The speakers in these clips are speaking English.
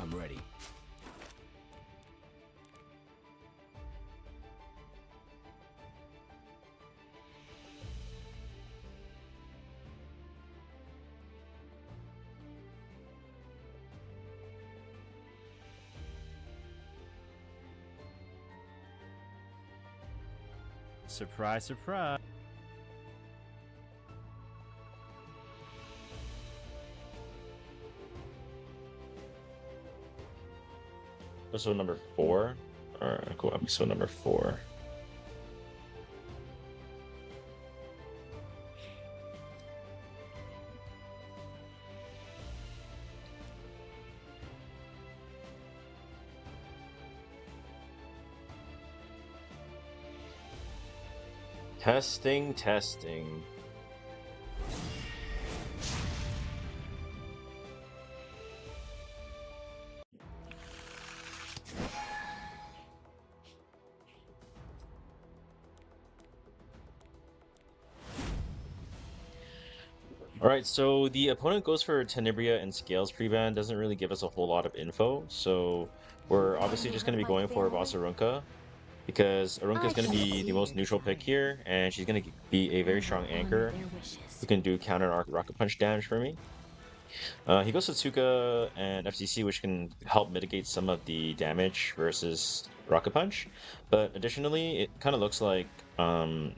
I'm ready. Surprise, surprise. Episode number 4? Alright, cool. Episode number 4. Testing, testing. Alright, so the opponent goes for Tenebria and Scales pre-ban, doesn't really give us a whole lot of info, so we're obviously just going to be going for Boss Arunka, because Arunka is going to be the most neutral pick here, and she's going to be a very strong anchor who can do counter Rocket Punch damage for me. He goes to Tsuka and FCC, which can help mitigate some of the damage versus Rocket Punch, but additionally, it kind of looks like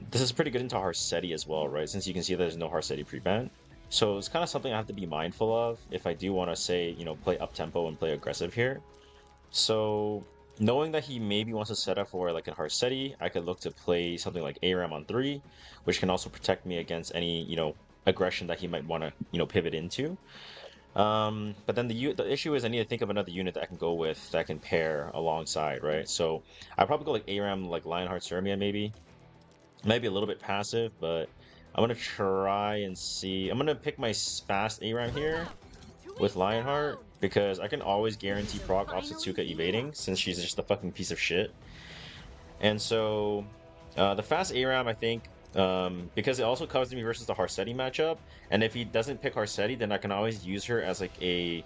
this is pretty good into Harsetti as well, right? Since you can see that there's no Harsetti pre-ban. So it's kind of something I have to be mindful of if I do want to say, you know, play up-tempo and play aggressive here. So knowing that he maybe wants to set up for like a Harsetti, I could look to play something like ARAM on 3, which can also protect me against any, you know, aggression that he might want to, you know, pivot into. But then the issue is I need to think of another unit that I can go with that can pair alongside, right? So I'd probably go like ARAM, like Lionheart Sermia maybe. Might be a little bit passive, but I'm gonna try and see. I'm gonna pick my fast ARAM here with Lionheart because I can always guarantee proc off Satsuka evading since she's just a fucking piece of shit. And so the fast ARAM, I think, because it also covers me versus the Harsetti matchup, and if he doesn't pick Harsetti, then I can always use her as like a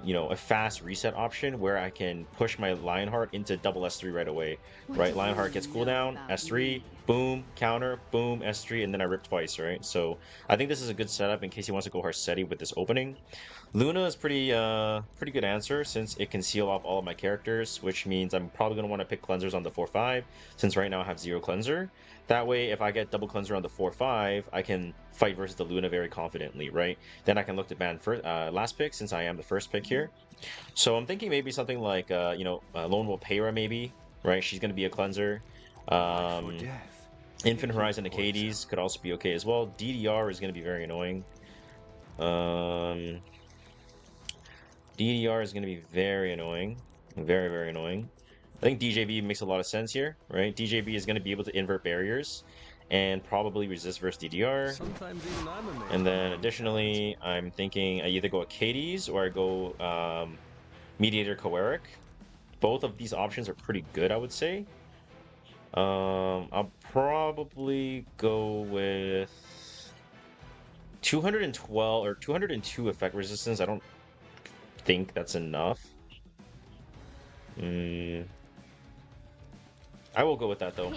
you know, a fast reset option where I can push my Lionheart into double S3 right away, right? Lionheart gets cooldown, S3, boom, counter, boom, S3, and then I rip twice, right? So I think this is a good setup in case he wants to go Harsetti with this opening. Luna is pretty good answer since it can seal off all of my characters, which means I'm probably going to want to pick cleansers on the 4-5 since right now I have 0 cleanser. That way, if I get double cleanser on the 4-5, I can fight versus the Luna very confidently, right? Then I can look to ban first, last pick since I am the first pick here. So I'm thinking maybe something like, you know, Lone Wolf Peyra maybe, right? She's going to be a cleanser. Infinite Horizon Acades could also be okay as well. DDR is going to be very annoying. DDR is going to be very annoying. Very, very annoying. I think DJB makes a lot of sense here, right? DJB is going to be able to invert barriers and probably resist versus DDR. And then additionally, I'm thinking I either go Acades or I go Mediator Coeric. Both of these options are pretty good, I would say. I'll probably go with 212 or 202 effect resistance. I don't think that's enough. I will go with that though.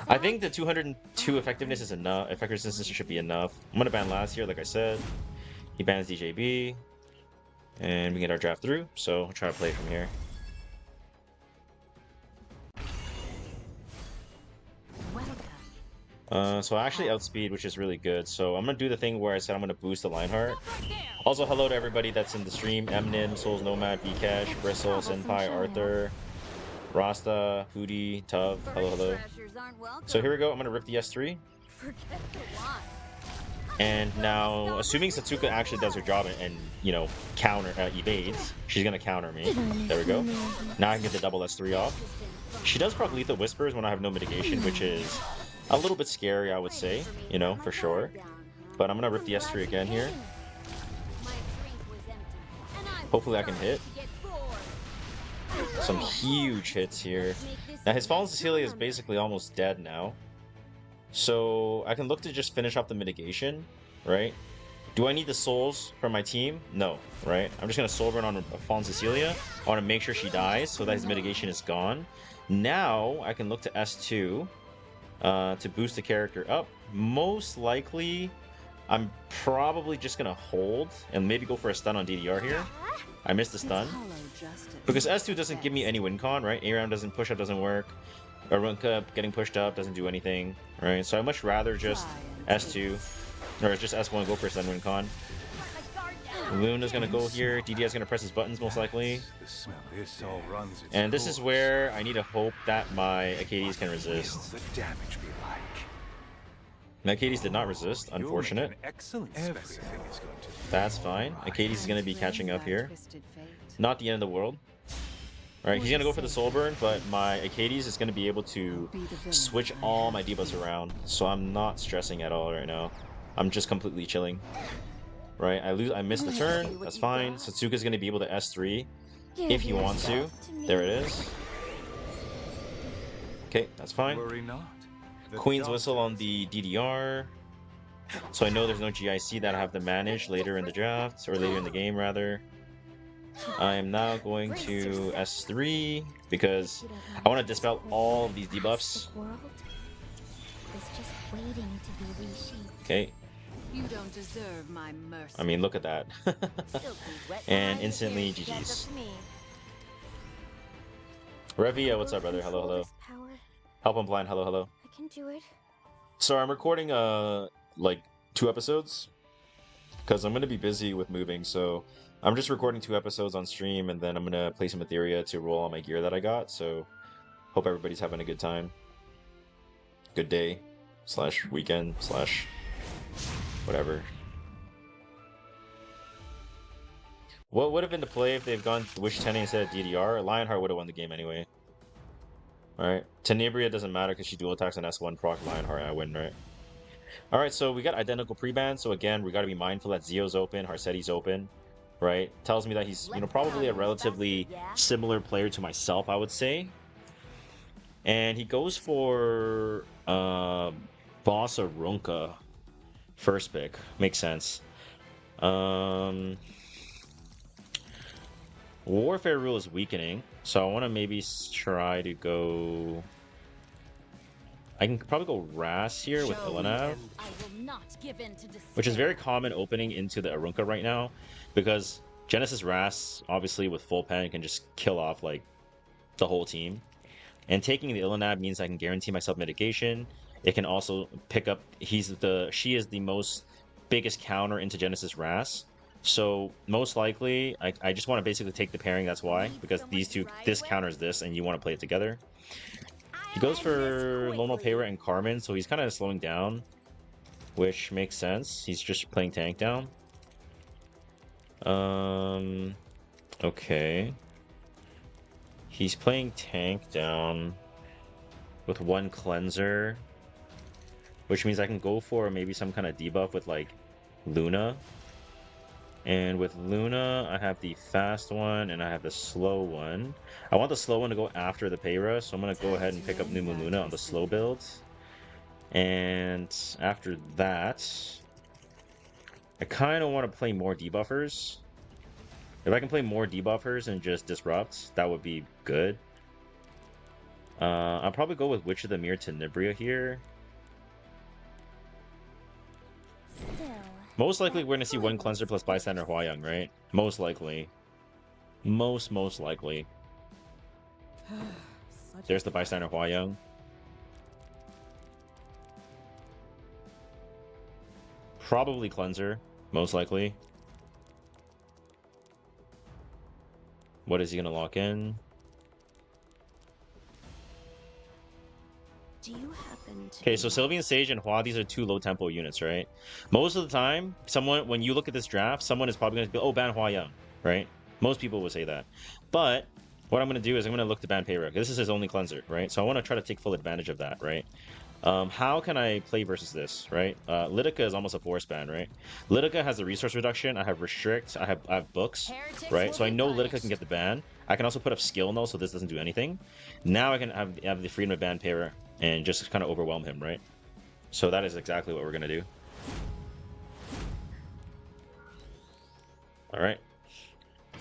I think the 202 effectiveness is enough. Effect resistance should be enough. I'm gonna ban last year, like I said. He bans DJB, and we get our draft through. So I'll try to play from here. So I actually outspeed, which is really good. So I'm gonna do the thing where I said I'm gonna boost the Lionheart. Also, hello to everybody that's in the stream: Eminem, Souls Nomad, Vcash, Bristle, Senpai, Arthur, Rasta, Hootie, Tuv. Hello, hello. So here we go. I'm gonna rip the S3. And now, assuming Satsuka actually does her job and you know, counter evades, she's gonna counter me. There we go. Now I can get the double S3 off. She does proc Lethal Whispers when I have no mitigation, which is a little bit scary, I would say, you know, for sure. But I'm gonna rip the S3 again here. Hopefully I can hit. Some huge hits here. Now his Fallen Cecilia is basically almost dead now. So I can look to just finish off the mitigation, right? Do I need the souls from my team? No, right? I'm just gonna soul burn on Fallen Cecilia. I want to make sure she dies so that his mitigation is gone. Now I can look to S2 to boost the character up. Most likely, I'm probably just gonna hold and maybe go for a stun on DDR here. I missed the stun because S2 doesn't give me any win con, right? ARAM doesn't push up, doesn't work. Arunka getting pushed up doesn't do anything, right? So I'd much rather just S2 or just S1 go for a stun win con. Luna's gonna go here. DD's gonna press his buttons most likely. And this is where I need to hope that my Acades can resist. My Acades did not resist, unfortunate. That's fine. Acades is gonna be catching up here. Not the end of the world. Alright, he's gonna go for the soul burn, but my Acades is gonna be able to switch all my debuffs around. So I'm not stressing at all right now. I'm just completely chilling. Right, I missed the turn, that's fine. Satsuka's gonna be able to S3 if he wants to. There it is. Okay, that's fine. Queen's Whistle on the DDR. So I know there's no GIC that I have to manage later in the draft, or later in the game rather. I am now going to S3 because I want to dispel all of these debuffs. Okay. You don't deserve my mercy. I mean, look at that. And instantly GG's. Revia, what's up, brother? Hello, hello. Help I'm blind. Hello, hello. I can do it. So I'm recording like 2 episodes because I'm gonna be busy with moving. So I'm just recording 2 episodes on stream, and then I'm gonna play some Etheria to roll all my gear that I got. So hope everybody's having a good time. Good day / weekend / whatever. What would have been the play if they've gone Wish 10 instead of DDR? Lionheart would have won the game anyway. Alright. Tenebria doesn't matter because she dual attacks on S1 proc Lionheart. I win, right? Alright, so we got identical pre-ban. So again, we got to be mindful that Zio's open, Harsetti's open. Right? Tells me that he's, you know, probably a relatively similar player to myself, I would say. And he goes for Boss Arunka. First pick. Makes sense. Warfare rule is weakening, so I want to maybe try to go... I can probably go Ras here with Ilanav, which is very common opening into the Arunka right now, because Genesis Ras, obviously with full pen, can just kill off like the whole team. And taking the Ilanav means I can guarantee myself mitigation. It can also pick up. She is the biggest counter into Genesis Ras. So most likely, I just want to basically take the pairing. That's why, because this counters this, and you want to play it together. He goes for Lono Payra and Carmen, so he's kind of slowing down, which makes sense. He's just playing tank down. Okay. He's playing tank down with 1 cleanser, which means I can go for maybe some kind of debuff with like Luna. And with Luna, I have the fast one and I have the slow one. I want the slow one to go after the Payra, so I'm going to go ahead and pick up New Moon Luna on the slow build. And after that, I kind of want to play more debuffers. If I can play more debuffers and just disrupt, that would be good. I'll probably go with Witch of the Mirror Tenebria here. Most likely we're going to see 1 cleanser plus bystander Hua-Young, right? Most likely. Most likely. There's the bystander Hua-Young. Probably cleanser, most likely. What is he going to lock in? Do you happen to... Okay, so Sylvian Sage and Hua, these are 2 low tempo units, right? Most of the time, when you look at this draft, someone is probably going to be, oh, ban Hua-Young, right? Most people would say that. But what I'm going to do is I'm going to look to ban Payra. This is his only cleanser, right? So I want to try to take full advantage of that, right? How can I play versus this, right? Lidica is almost a force ban, right? Lidica has the resource reduction. I have restrict. I have books, right? So I know Lidica can get the ban. I can also put up skill null, so this doesn't do anything. Now I can have the freedom to ban Payra and just kind of overwhelm him, right? So that is exactly what we're gonna do. All right.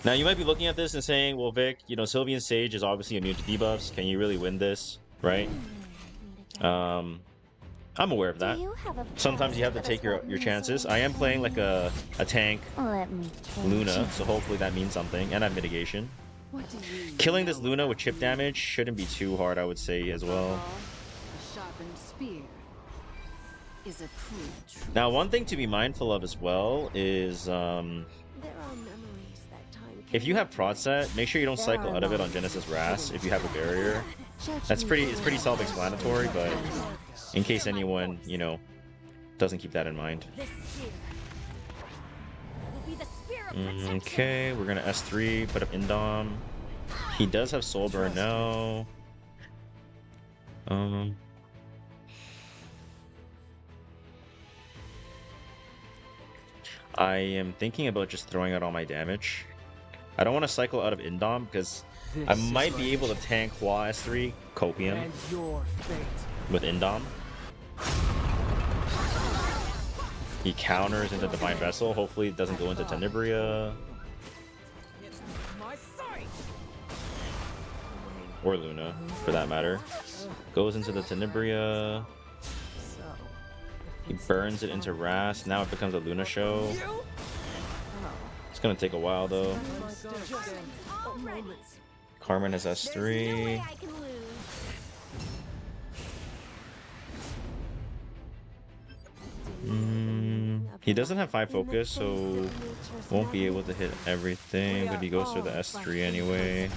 Now you might be looking at this and saying, well, Vic, you know, Sylvian Sage is obviously immune to debuffs. Can you really win this, right? I'm aware of that. Sometimes you have to take your chances. I am playing like a tank Luna, so hopefully that means something. And I have mitigation. Killing this Luna with chip damage shouldn't be too hard, I would say, as well. A sharpened spear is a cruel truth. Now, one thing to be mindful of as well is if you have prod set, make sure you don't cycle out of it on Genesis Ras if you have a barrier. It's pretty self-explanatory, but in case anyone, you know, doesn't keep that in mind. Okay, we're gonna S3, put up Indom. He does have Soul Burn now. I am thinking about just throwing out all my damage. I don't want to cycle out of Indom because I might be able to tank Hua S3 Copium with Indom. He counters into Divine Vessel. Hopefully it doesn't go into Tenebria. Or Luna, for that matter. Goes into the Tenebria. He burns it into Ras. Now it becomes a Luna show. It's gonna take a while though. Carmen has S3. He doesn't have 5 focus, so won't be able to hit everything, but he goes for the S3 anyway.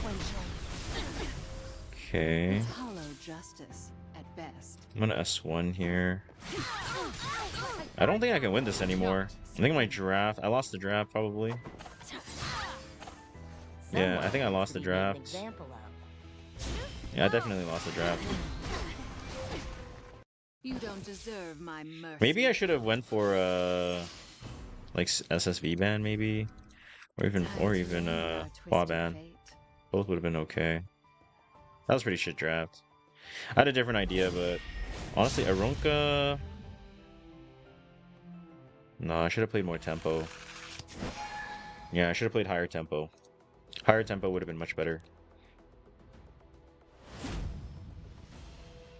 Okay. I'm gonna S1 here. I don't think I can win this anymore. I think my draft, I lost the draft probably. Yeah, I think I lost the draft. Yeah, I definitely lost the draft. You don't deserve my mercy. Maybe I should have went for like SSV ban maybe, or even Hua ban. Both would have been okay. That was a pretty shit draft. I had a different idea, but honestly, Arunka. No, I should have played more tempo. Yeah, I should have played higher tempo. Higher tempo would have been much better.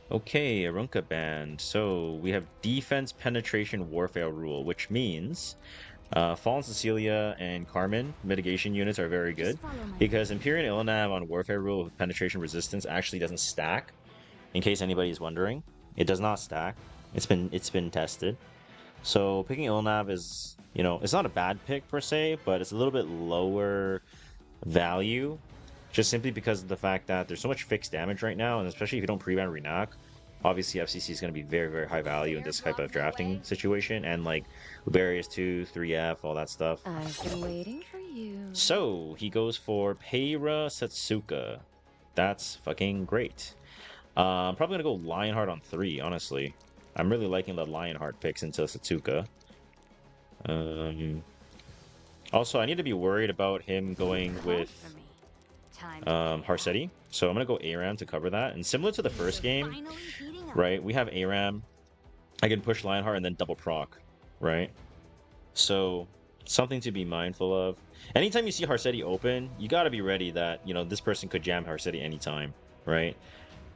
Okay, Arunka banned. So we have defense penetration warfare rule, which means Fallen Cecilia and Carmen mitigation units are very good because Empyrean Illinav on warfare rule with penetration resistance actually doesn't stack. In case anybody is wondering, it does not stack. It's been tested. So picking Illinav is, you know, it's not a bad pick per se, but it's a little bit lower value. Just simply because of the fact that there's so much fixed damage right now, and especially if you don't pre-ban Renak, obviously FCC is going to be very, very high value in this type of drafting situation, and like Uberius 2, 3F, all that stuff. I've been waiting for you. So he goes for Peira Setsuka. That's fucking great. I'm probably going to go Lionheart on 3, honestly. I'm really liking the Lionheart picks into Setsuka. Also, I need to be worried about him going with Harsetti, so I'm gonna go ARAM to cover that. And similar to the first game, right, we have ARAM, I can push Lionheart and then double proc, right? So something to be mindful of. Anytime you see Harsetti open, you got to be ready that, you know, this person could jam Harsetti anytime, right?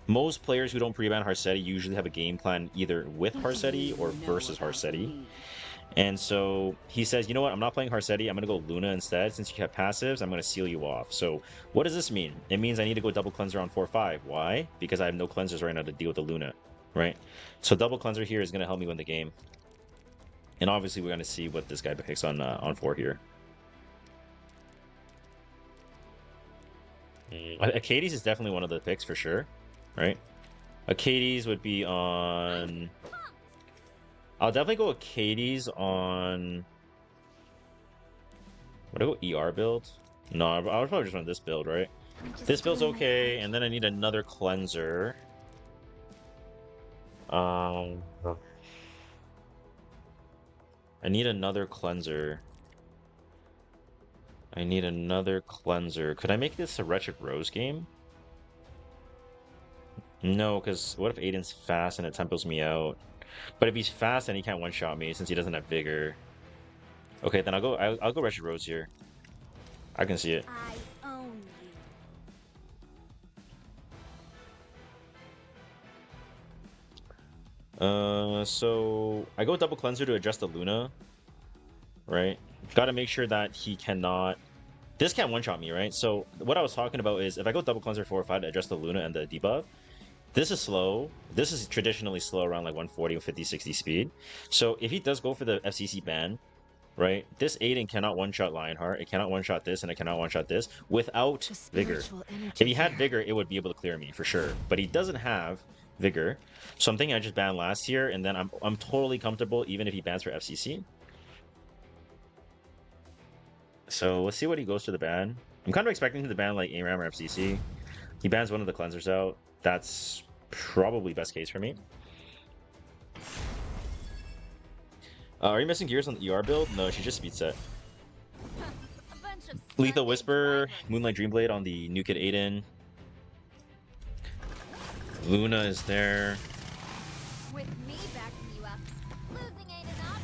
Most players who don't pre-ban Harsetti usually have a game plan either with Harsetti or versus Harsetti. And so he says, you know what, I'm not playing Harsetti, I'm going to go Luna instead. Since you have passives, I'm going to seal you off. So what does this mean? It means I need to go double cleanser on 4-5. Why? Because I have no cleansers right now to deal with the Luna, right? So double cleanser here is going to help me win the game. And obviously we're going to see what this guy picks on 4 here. Acades is definitely one of the picks for sure, right? Acades would be on... I'll definitely go Acades on... Would I go ER build? No, I would probably just run this build, right? This build's okay, and then I need another cleanser. I need another cleanser. I need another cleanser. Could I make this a Wretched Rose game? No, because what if Aiden's fast and it tempos me out? But if he's fast, then he can't one-shot me since he doesn't have vigor. Okay, then I'll go Wretched Rose here. I can see it. I own you. So I go double cleanser to adjust the Luna, right? Got to make sure that he cannot. This can't one-shot me, right? So what I was talking about is if I go double cleanser 4-5 to adjust the Luna and the debuff, this is slow. This is traditionally slow around like 140, 50, 60 speed. So if he does go for the FCC ban, right? This Aiden cannot one-shot Lionheart. It cannot one-shot this, and it cannot one-shot this without Vigor. If he had Vigor, it would be able to clear me for sure. But he doesn't have Vigor, so I'm thinking I just ban last here, and then I'm totally comfortable even if he bans for FCC. So let's see what he goes to the ban. I'm kind of expecting him to ban like ARAM or FCC. He bans one of the cleansers out. That's probably best case for me. Are you missing gears on the ER build? No, she just speed set. Lethal Whisper, Moonlight Dreamblade on the New Kid Aiden. Luna is there. With me backing you up, losing ain't an option.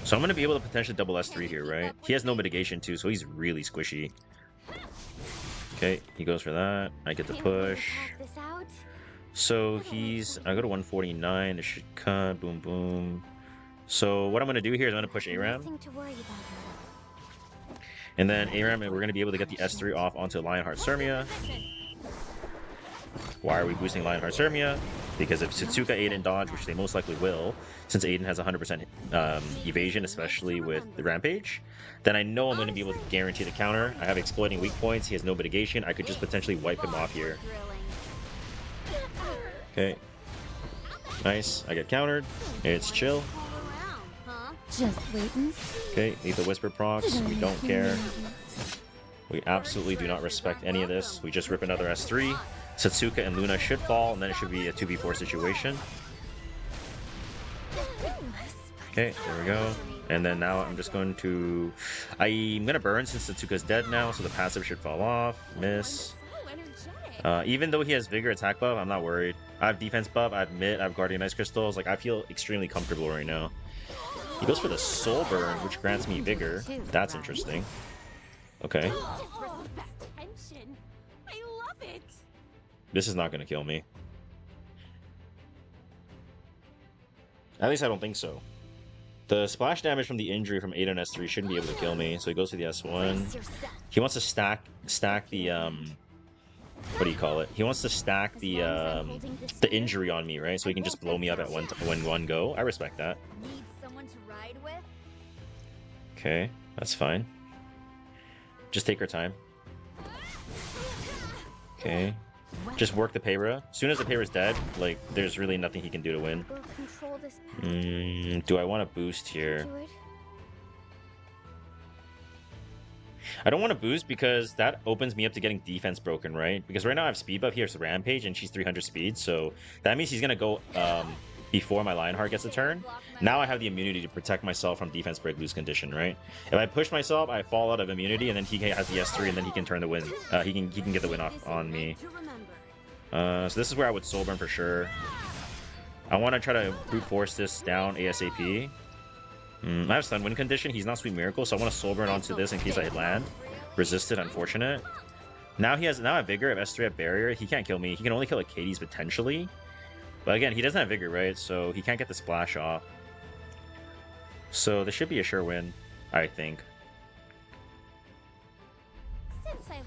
So I'm going to be able to potentially double S3 here, right? He has no mitigation too, so he's really squishy. Okay, he goes for that. I get the push. So he's... I go to 149. It should cut. Boom, boom. So what I'm going to do here is I'm going to push ARAM. And then ARAM, we're going to be able to get the S3 off onto Lionheart Sermia. Why are we boosting Lionheart Sermia? Because if Satsuka, Aiden dodge, which they most likely will, since Aiden has 100% evasion, especially with the Rampage, then I know I'm going to be able to guarantee the counter. I have exploiting weak points. He has no mitigation. I could just potentially wipe him off here. Okay. Nice. I get countered. It's chill. Just waiting. Okay, Lethal Whisper procs. We don't care. We absolutely do not respect any of this. We just rip another S3. Satsuka and Luna should fall, and then it should be a 2v4 situation. Okay, there we go. And then now I'm just going to... I'm going to burn since Satsuka's dead now, so the passive should fall off. Miss. Even though he has Vigor attack buff, I'm not worried. I have defense buff, I have mid, I have Guardian Ice Crystals. Like, I feel extremely comfortable right now. He goes for the Soul Burn, which grants me Vigor. That's interesting. Okay. This is not going to kill me. At least I don't think so. The splash damage from the injury from 8 on S3 shouldn't be able to kill me, so he goes to the S1. He wants to stack the what do you call it? He wants to stack the injury on me, right? So he can just blow me up at one go. I respect that. Okay, that's fine. Just take our time. Okay. Just work the Payra. As soon as the Payra's dead, like, there's really nothing he can do to win. Do I want to boost here? I don't want to boost because that opens me up to getting defense broken, right? Because right now I have speed buff. Here's Rampage, and she's 300 speed, so that means he's going to go before my Lionheart gets a turn. Now I have the immunity to protect myself from defense break lose condition, right? If I push myself, I fall out of immunity, and then he has the S3, and then he can turn the win. He can get the win off on me. So this is where I would soul burn for sure. I want to try to brute force this down ASAP. I have stun win condition. He's not Sweet Miracle, so I want to soul burn onto this in case I land. Resisted, unfortunate. Now I have Vigor, I have S3 at Barrier. He can't kill me. He can only kill Katie's potentially. But again, he doesn't have Vigor, right? So he can't get the splash off. So this should be a sure win, I think.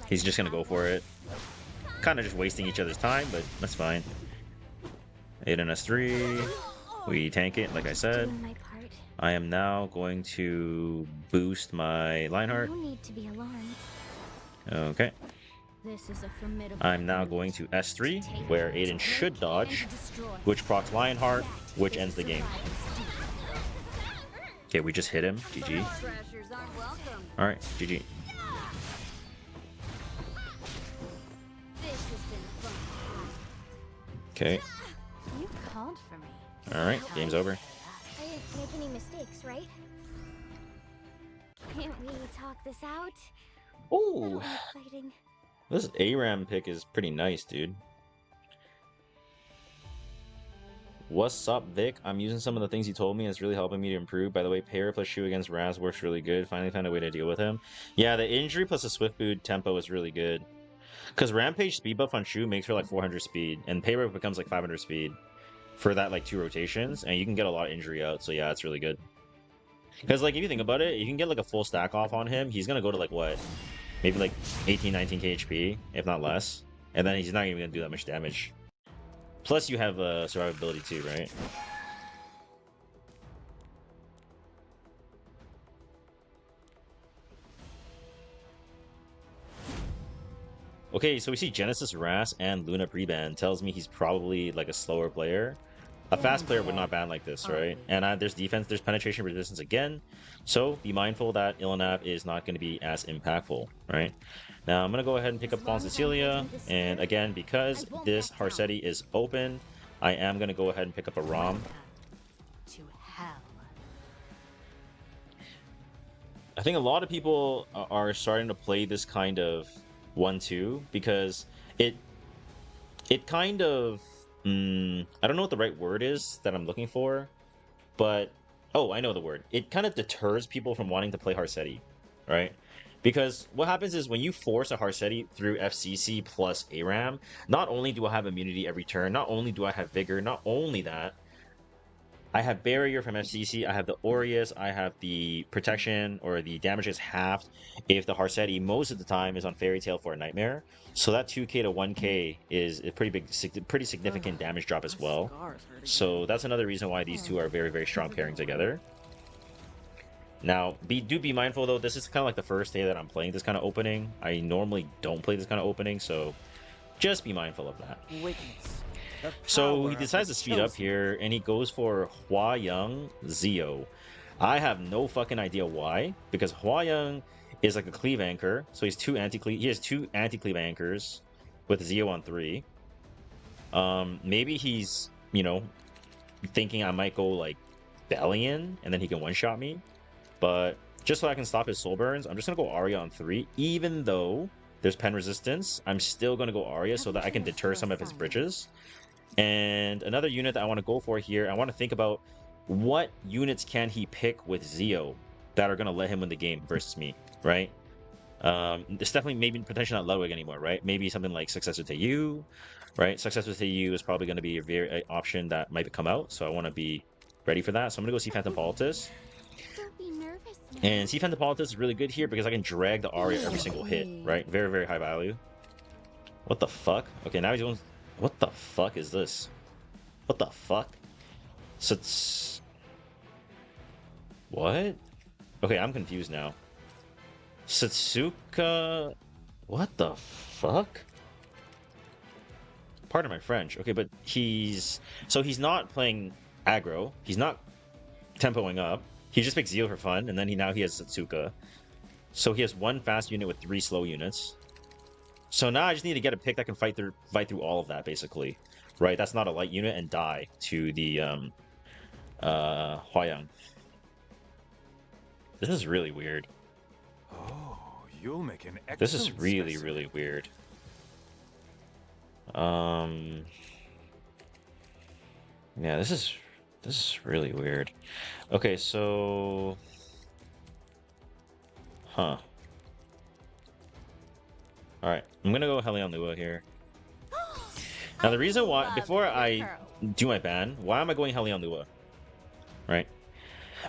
He's just going to go for it. Kind of just wasting each other's time, but that's fine. 8 and S3. We tank it, like I said. I am now going to boost my Lionheart. Okay. I'm now going to S3, where Aiden should dodge, which procs Lionheart, which ends the game. Okay, we just hit him. GG. Alright, GG. Okay. Alright, game's over. I didn't make any mistakes, right? Can't we talk this out? Oh, this ARAM pick is pretty nice, dude. What's up, Vic? I'm using some of the things you told me, and it's really helping me to improve. By the way, Parry plus Shu against Raz works really good. Finally found a way to deal with him. Yeah, the injury plus the Swift Boot tempo is really good. Because Rampage speed buff on Shu makes her like 400 speed, and Parry becomes like 500 speed for that like 2 rotations, and you can get a lot of injury out, so yeah, it's really good. Because like if you think about it, you can get like a full stack off on him, he's gonna go to like what? Maybe like 18, 19 HP, if not less. And then he's not even gonna do that much damage. Plus, you have survivability too, right? Okay, so we see Genesis Ras and Luna pre-ban. Tells me he's probably like a slower player. A fast player would not ban like this, right? And there's defense, there's penetration resistance again. So be mindful that Ilanab is not going to be as impactful, right? Now I'm going to go ahead and pick up Fallen Cecilia. And again, because this Harsetti is open, I am going to go ahead and pick up a Rom. To hell. I think a lot of people are starting to play this kind of 1-2 because it kind of I don't know what the right word is that I'm looking for, but oh, I know the word. It kind of deters people from wanting to play Harsetti, right? Because what happens is when you force a Harsetti through FCC plus ARAM, not only do I have immunity every turn, not only do I have Vigor, not only that, I have Barrier from FCC, I have the Aureus, I have the Protection, or the damage is halved if the Harsetti most of the time is on Fairy Tail for a Nightmare. So that 2k to 1k is a pretty significant damage drop as well. So that's another reason why these two are very, very strong pairing together. Now, do be mindful though, this is kind of like the first day that I'm playing this kind of opening. I normally don't play this kind of opening, so just be mindful of that. So he decides to speed up here, and he goes for Hua Young Zio. I have no fucking idea why, because Hua Young is like a cleave anchor, so he has two anti-cleave anchors with Zio on 3. Maybe he's, you know, thinking I might go like Bellion, and then he can one-shot me. But just so I can stop his soul burns, I'm just gonna go Arya on 3, even though there's pen resistance. I'm still gonna go Arya so that I can deter some of his bridges. And another unit that I want to go for here, I want to think about what units can he pick with Zio that are going to let him win the game versus me, right? It's definitely maybe potentially not Ludwig anymore, right? Maybe something like Successor to You, right? Successor to You is probably going to be a very option that might come out, so I want to be ready for that. So I'm going to go see Phantom Politis. Don't be nervous now. And see Phantom Politis is really good here because I can drag the Arya every single hit, right? Very, very high value. What the fuck? Okay, now he's doing... What the fuck is this? What the fuck? So it's... What? Okay, I'm confused now. Satsuka... What the fuck? Pardon my French. Okay, but he's... So he's not playing aggro. He's not tempoing up. He just picks Zio for fun, and then now he has Satsuka. So he has one fast unit with 3 slow units. So now I just need to get a pick that can fight through all of that, basically. Right? That's not a light unit, and die to the Huayang. This is really weird. Oh, you'll make an excellent This is really, specimen. really weird. Yeah, this is really weird. Okay, so... Huh. Alright, I'm gonna go Helion Lua here. Now the reason why, before I do my ban, why am I going Helion Lua? Right?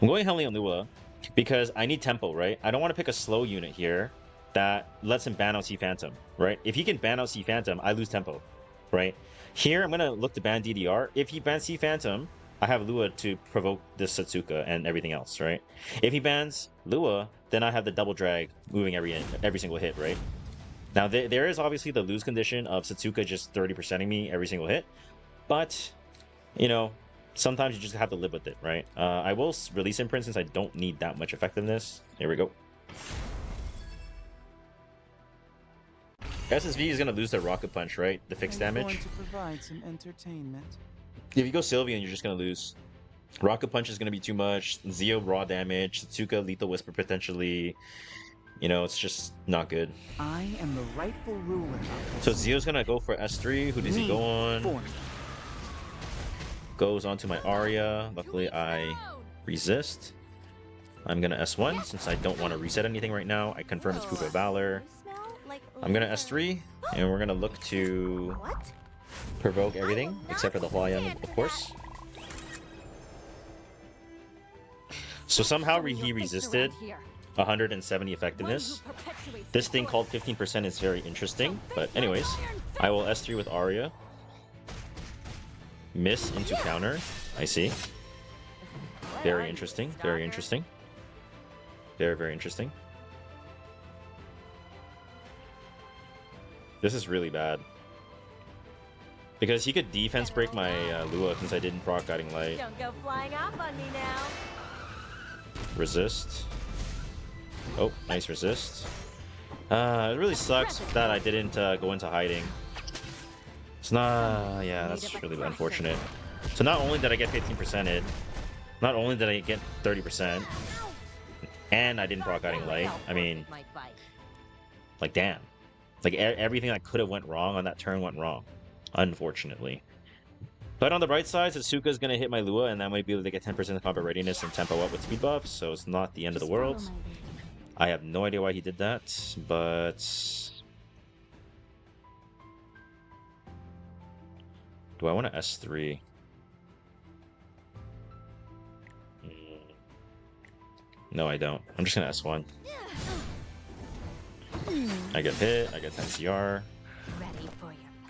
I'm going Helion Lua because I need tempo, right? I don't want to pick a slow unit here that lets him ban out Sea Phantom, right? If he can ban out Sea Phantom, I lose tempo, right? Here, I'm gonna look to ban DDR. If he bans Sea Phantom, I have Lua to provoke this Satsuka and everything else, right? If he bans Lua, then I have the double drag moving every single hit, right? Now, there is obviously the lose condition of Satsuka just 30%ing me every single hit, but, you know, sometimes you just have to live with it, right? I will release Imprint since I don't need that much effectiveness. Here we go. SSV is going to lose their Rocket Punch, right? The fixed damage. Going to provide some entertainment. If you go Sylveon, you're just going to lose. Rocket Punch is going to be too much. Zio raw damage. Satsuka Lethal Whisper potentially. You know, it's just not good. I am the rightful ruler of So Zio's gonna go for S3. Who does he go on? goes onto my Arya. Luckily, I resist. I'm gonna S1 since I don't want to reset anything right now. I confirm it's Proof of Valor. I'm gonna S3, and we're gonna look to provoke everything except for the Huayang, of course. So somehow he resisted 170 effectiveness. This thing called 15% is very interesting, but anyways, I will S3 with Arya. Miss into counter. I see. Very interesting. Very interesting. Very, very interesting. This is really bad. Because he could defense break my Lua since I didn't proc Guiding Light. Don't go flying off on me now. Resist. Oh, nice resist. It really sucks that I didn't go into hiding. It's not... yeah, that's really unfortunate. So not only did I get 15%ed, not only did I get 30%, and I didn't proc Guiding Light. I mean, like, damn. Like, everything that could have went wrong on that turn went wrong, unfortunately. But on the bright side, Satsuka's going to hit my Lua, and that might be able to get 10% combat readiness and tempo up with speed buffs, so it's not the end of the world. I have no idea why he did that, but... do I want to S3? No, I don't. I'm just going to S1. I get hit, I get 10 CR.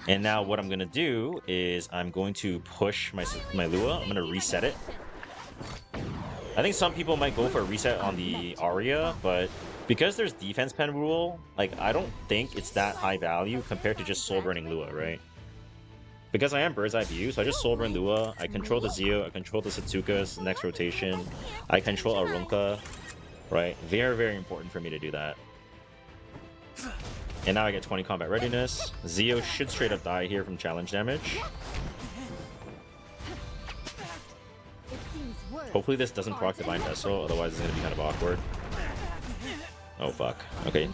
And now what I'm going to do is I'm going to push my Lua. I'm going to reset it. I think some people might go for a reset on the Arya, but because there's defense pen rule, like, I don't think it's that high value compared to just soul burning Lua, right? Because I am Bird's Eye View, so I just soul burn Lua, I control the Zio, I control the Satsuka's next rotation, I control Arunka, right? Very, very important for me to do that. And now I get 20 combat readiness. Zio should straight up die here from challenge damage. Hopefully this doesn't proc Divine Vessel, otherwise it's going to be kind of awkward. Oh fuck. Okay.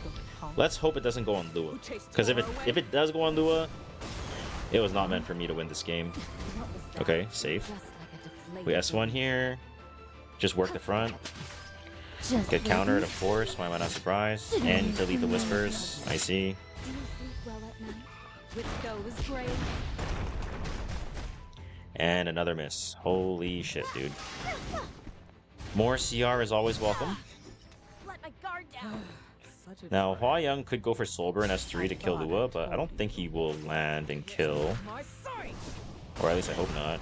Let's hope it doesn't go on Lua. Because if it does go on Lua, it was not meant for me to win this game. Okay, safe. We S1 here. Just work the front. Get countered, of course. Why am I not surprised? And delete the whispers. I see. And another miss. Holy shit, dude. More CR is always welcome. Let my guard down. Now, Huayang could go for Soulburn S3 to kill Lua, but I don't think he will land and kill. Or at least I hope not.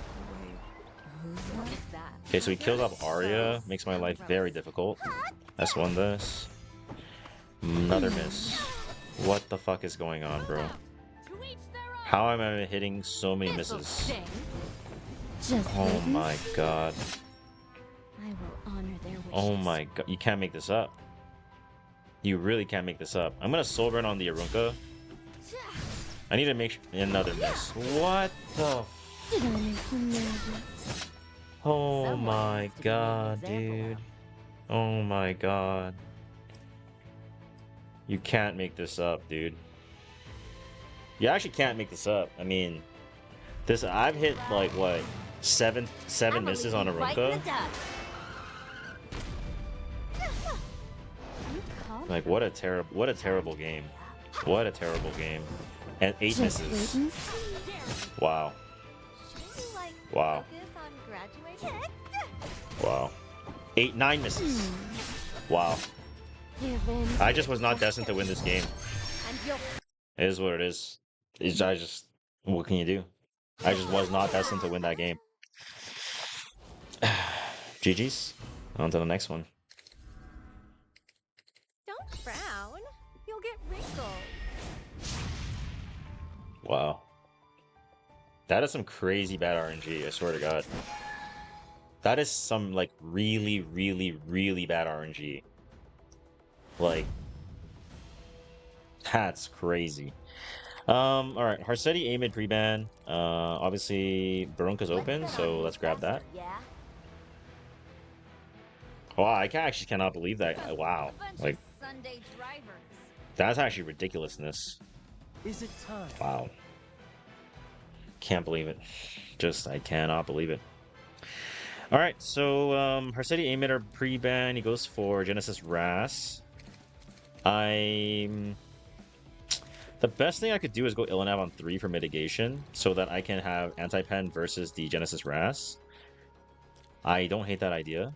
Okay, so he kills off Arya. Makes my life very difficult. S1 this. Another miss. What the fuck is going on, bro? How am I hitting so many misses? Oh my god. Oh my god. You can't make this up. You really can't make this up. I'm gonna soul burn on the Arunka. I need to make another miss. What the oh my god, dude. Oh my god. You can't make this up, dude. You actually can't make this up. I mean, this I've hit like what, seven misses on Arunka. Like what a terrible game. What a terrible game. And 8 misses. Wow. Wow. Wow. 9 misses. Wow. I just was not destined to win this game. It is what it is. What can you do? I just was not destined to win that game. GG's. On to the next one. Don't frown. You'll get wrinkles. Wow. That is some crazy bad RNG, I swear to god. That is some, like, really, really, really bad RNG. Like, that's crazy. Alright, Harsetti A mid pre-ban. Obviously, Barunka's open, so let's grab that. Wow, I actually cannot believe that. Wow. Like, that's actually ridiculousness. Is it time? Wow. Can't believe it. Just, I cannot believe it. Alright, so Harsetti Emitter pre-ban, he goes for Genesis Ras. The best thing I could do is go Ilanav on 3 for mitigation, so that I can have anti-pen versus the Genesis Ras. I don't hate that idea.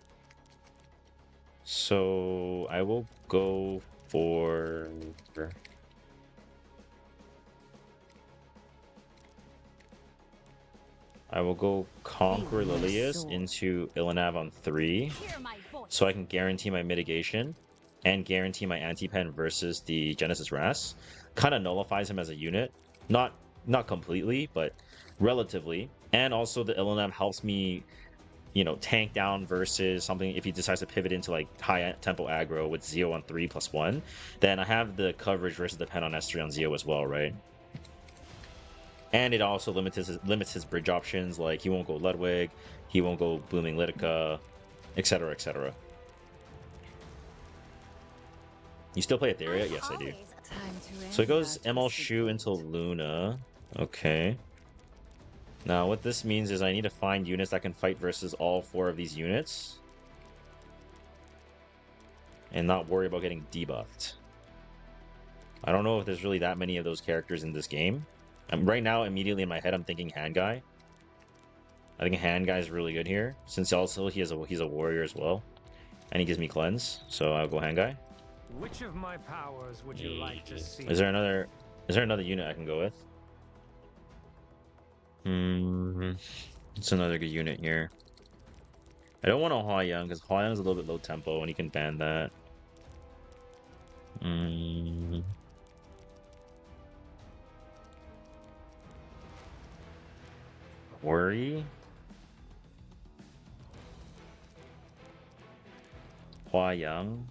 So I will go for... I will go Conquer Lilius into Ilanav on 3, so I can guarantee my mitigation and guarantee my anti-pen versus the Genesis Ras. Kind of nullifies him as a unit. Not completely, but relatively. And also the Ilanav helps me, you know, tank down versus something if he decides to pivot into like high tempo aggro with Zeo on 3+1. Then I have the coverage versus the pen on S3 on Zeo as well, right? And it also limits his bridge options, like he won't go Ludwig, he won't go Blooming Litica, etc, etc. You still play Etheria? Yes, I do. So it goes ML Shu into Luna. Okay. Now what this means is I need to find units that can fight versus all 4 of these units. And not worry about getting debuffed. I don't know if there's really that many of those characters in this game. Right now, immediately in my head, I'm thinking Hand Guy. I think Hand Guy is really good here, since also he's a warrior as well, and he gives me cleanse, so I'll go Hand Guy. Which of my powers would you like to see? Is there another unit I can go with? It's another good unit here. I don't want a Hua Young because Hua Young is a little bit low tempo, and he can ban that. Worry. Hua Young.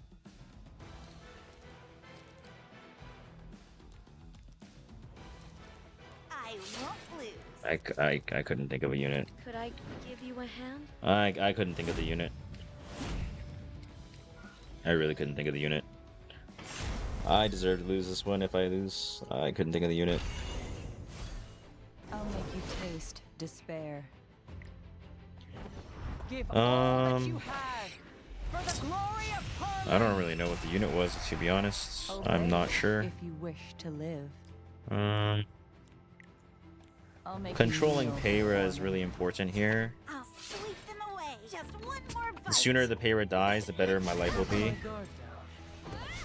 I won't lose. I couldn't think of a unit. Could I give you a hand? I couldn't think of the unit. I really couldn't think of the unit. I deserve to lose this one if I lose. I couldn't think of the unit. I'll make you taste despair. Give all that you have for the glory of Perlin. I don't really know what the unit was, to be honest. I'm not sure. If you wish to live. Controlling Peyra is really important here. I'll sweep them away. Just one more bite. The sooner the Peyra dies, the better my life will be.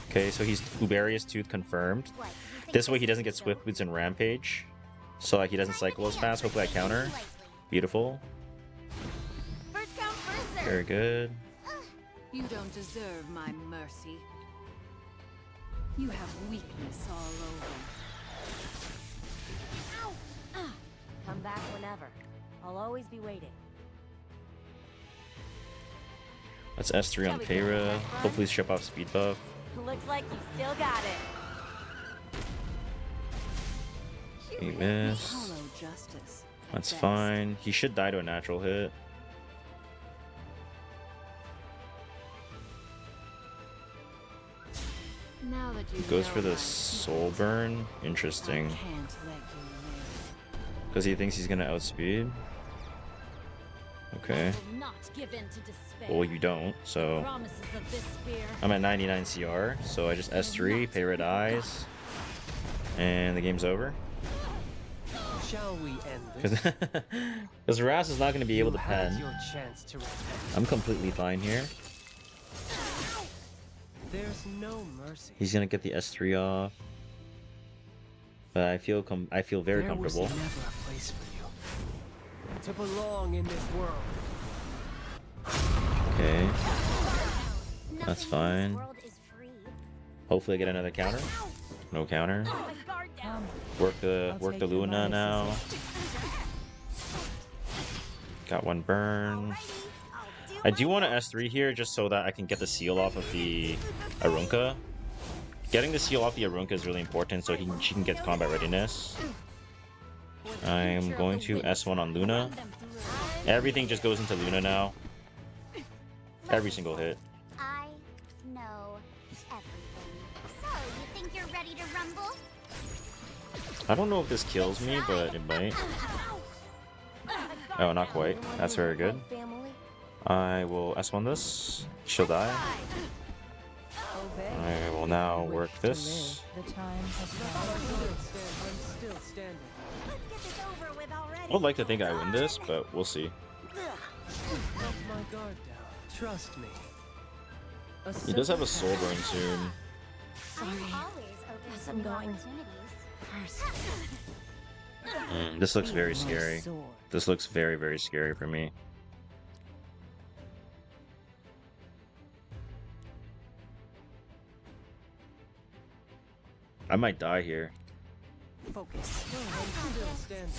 Okay, so he's Uberius Tooth confirmed. What, you think This way he this doesn't get is Swift Boots and Rampage. So like he doesn't cycle as fast. Hopefully I counter. Beautiful. First come, first serve. Very good. You don't deserve my mercy. You have weakness all over. Come back whenever. I'll always be waiting. That's S3 on Peyra. Hopefully ship off speed buff. Looks like you still got it. He missed. Hollow justice. at That's best. fine. He should die to a natural hit. Now that you Goes know for the my soul secrets, burn. I Interesting. can't let you live. Because he thinks he's gonna outspeed. Okay. Will not give in to despair. Well, you don't, so Promises of this spear. I'm at 99 CR, so I just S3, Peyra dies, and the game's over. Shall we end this? Because Ras is not going to be able to You had pen. your chance to repent. I'm completely fine here. There's no mercy. He's going to get the S3 off. But I feel very There comfortable. was never a place for you to belong in this world. Okay. Nothing That's in fine. this world is free. Hopefully I get another counter. No counter. My guard down. Work the I'll take your Luna advice, now. sister. Got one burn. Alrighty, I'll I do want to S3 here just so that I can get the seal off of the Arunka. Getting the seal off the Arunka is really important so she can get combat readiness. I am going to S1 on Luna. Everything just goes into Luna now. Every single hit. I know everything. So, you think you're ready to rumble? I don't know if this kills me, but it might. Oh, not quite. That's very good. Family? I will S1 this. She'll die. I will now work this. The time has come. I'm still standing. Let's get this over with already. I would like to think I win this, but we'll see. Let my guard down. Trust me. He does have a soul burn soon. I'm always open Yes, to I'm new going. opportunities. First, This looks very My scary. sword. This looks very, very scary for me. I might die here. Focus. I'm still standing.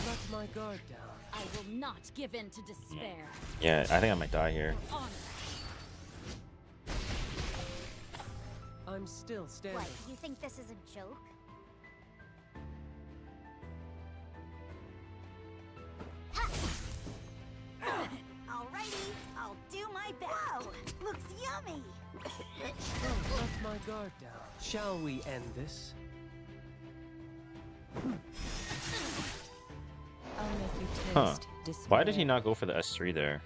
Let my guard down. I will not give in to despair. Yeah, I think I might die here. Honor. I'm still standing. What, you think this is a joke? Alrighty, I'll do my best. Whoa, looks yummy. Let my guard down. Shall we end this? I'll make you taste Huh. despair. Why did he not go for the S3 there?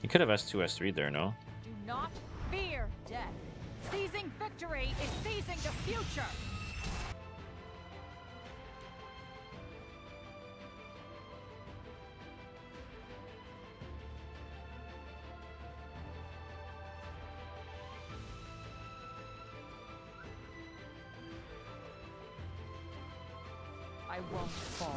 He could have S2, S3 there, no? Do not fear death. Seizing victory is seizing the future. I won't fall.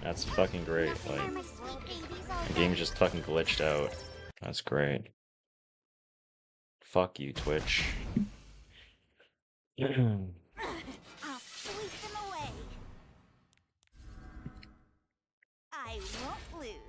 That's fucking great. Nothing Like, are my sweet babies the game just fucking glitched out. That's great. Fuck you, Twitch. I'll sweep them away. I won't lose.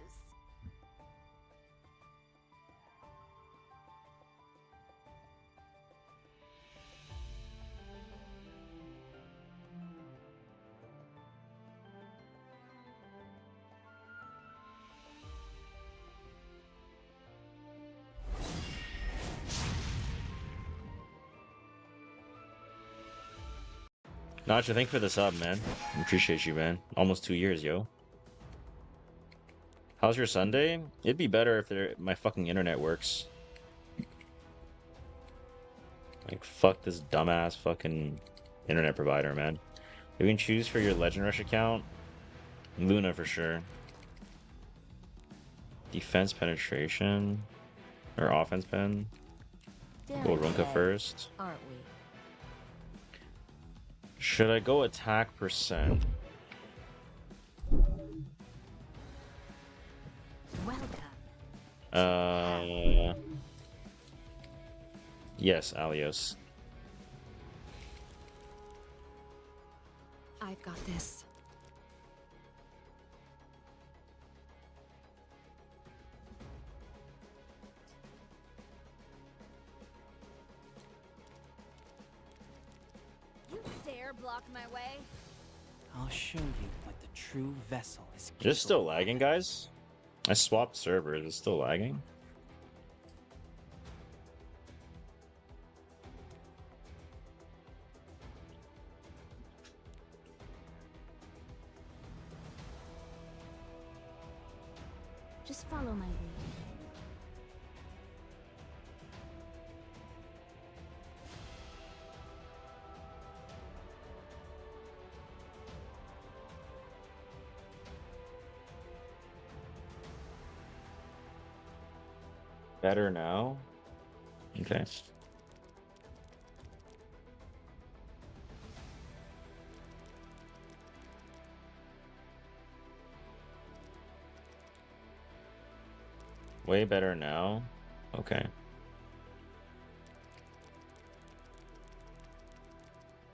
Nacho, thank you for the sub, man. I appreciate you, man. Almost 2 years, yo. How's your Sunday? It'd be better if my fucking internet works. Like, fuck this dumbass fucking internet provider, man. You can choose for your Legend Rush account. Luna for sure. Defense penetration. Or offense pen. Go Daring Runka play, first. aren't we? Should I go attack percent? Welcome. Yes, Alios. I've got this. You dare block my way? I'll show you what the true vessel is. Is this still capable of. lagging, guys? I swapped servers. It's still lagging? Just follow my lead. Better now? Okay. Way better now? Okay.